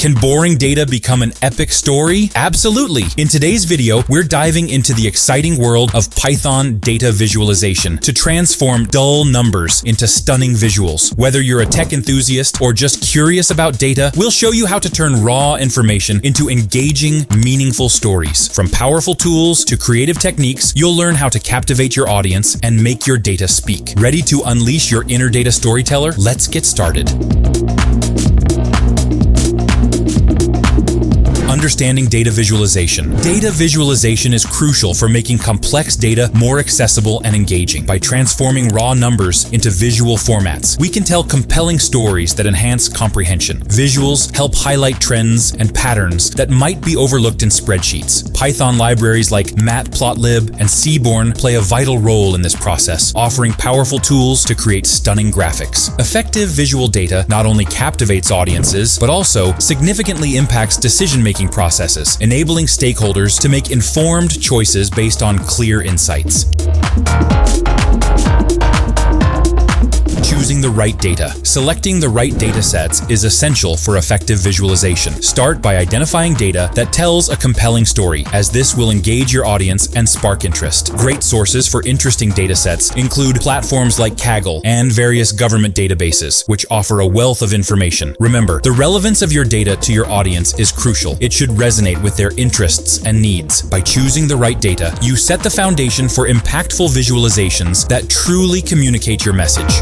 Can boring data become an epic story? Absolutely. In today's video, we're diving into the exciting world of Python data visualization to transform dull numbers into stunning visuals. Whether you're a tech enthusiast or just curious about data, we'll show you how to turn raw information into engaging, meaningful stories. From powerful tools to creative techniques, you'll learn how to captivate your audience and make your data speak. Ready to unleash your inner data storyteller? Let's get started. Understanding data visualization. Data visualization is crucial for making complex data more accessible and engaging. By transforming raw numbers into visual formats, we can tell compelling stories that enhance comprehension. Visuals help highlight trends and patterns that might be overlooked in spreadsheets. Python libraries like Matplotlib and Seaborn play a vital role in this process, offering powerful tools to create stunning graphics. Effective visual data not only captivates audiences, but also significantly impacts decision-making processes, enabling stakeholders to make informed choices based on clear insights. Choosing the right data. Selecting the right data sets is essential for effective visualization. Start by identifying data that tells a compelling story, as this will engage your audience and spark interest. Great sources for interesting data sets include platforms like Kaggle and various government databases, which offer a wealth of information. Remember, the relevance of your data to your audience is crucial. It should resonate with their interests and needs. By choosing the right data, you set the foundation for impactful visualizations that truly communicate your message.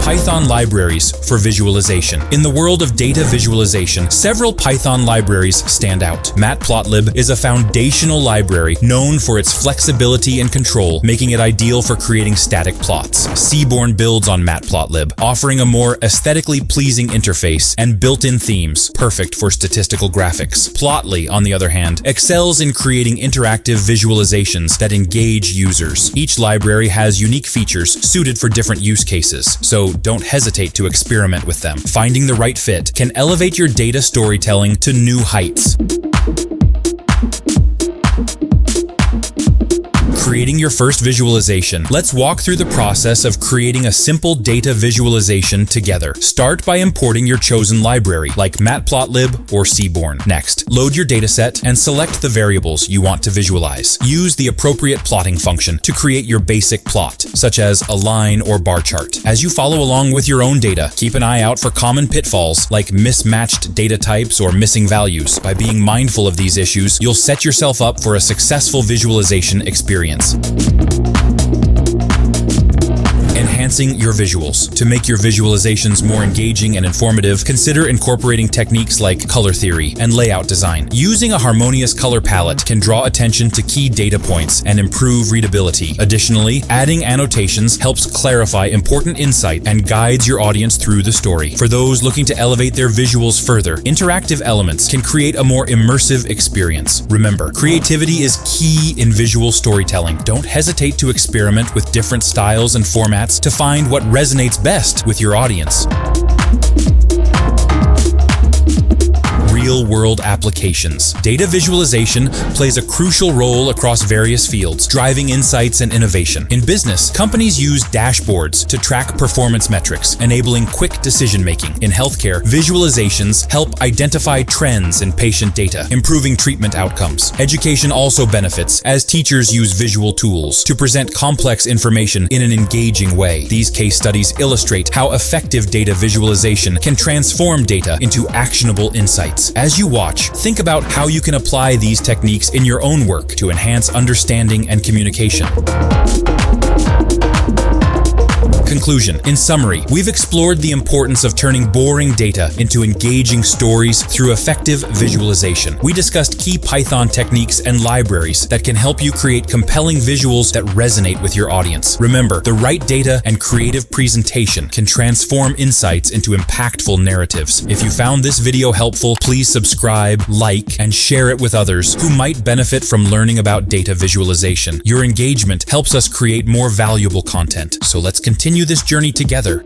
Python libraries for visualization. In the world of data visualization, several Python libraries stand out. Matplotlib is a foundational library known for its flexibility and control, making it ideal for creating static plots. Seaborn builds on Matplotlib, offering a more aesthetically pleasing interface and built-in themes, perfect for statistical graphics. Plotly, on the other hand, excels in creating interactive visualizations that engage users. Each library has unique features suited for different use cases, so don't hesitate to experiment with them. Finding the right fit can elevate your data storytelling to new heights. Creating your first visualization. Let's walk through the process of creating a simple data visualization together. Start by importing your chosen library, like Matplotlib or Seaborn. Next, load your dataset and select the variables you want to visualize. Use the appropriate plotting function to create your basic plot, such as a line or bar chart. As you follow along with your own data, keep an eye out for common pitfalls like mismatched data types or missing values. By being mindful of these issues, you'll set yourself up for a successful visualization experience. Enhancing your visuals. To make your visualizations more engaging and informative, consider incorporating techniques like color theory and layout design. Using a harmonious color palette can draw attention to key data points and improve readability. Additionally, adding annotations helps clarify important insight and guides your audience through the story. For those looking to elevate their visuals further, interactive elements can create a more immersive experience. Remember, creativity is key in visual storytelling. Don't hesitate to experiment with different styles and formats to find what resonates best with your audience. Real-world applications. Data visualization plays a crucial role across various fields, driving insights and innovation. In business, companies use dashboards to track performance metrics, enabling quick decision-making. In healthcare, visualizations help identify trends in patient data, improving treatment outcomes. Education also benefits as teachers use visual tools to present complex information in an engaging way. These case studies illustrate how effective data visualization can transform data into actionable insights. As you watch, think about how you can apply these techniques in your own work to enhance understanding and communication. Conclusion. In summary, we've explored the importance of turning boring data into engaging stories through effective visualization. We discussed key Python techniques and libraries that can help you create compelling visuals that resonate with your audience. Remember, the right data and creative presentation can transform insights into impactful narratives. If you found this video helpful, please subscribe, like, and share it with others who might benefit from learning about data visualization. Your engagement helps us create more valuable content. So let's continue this journey together.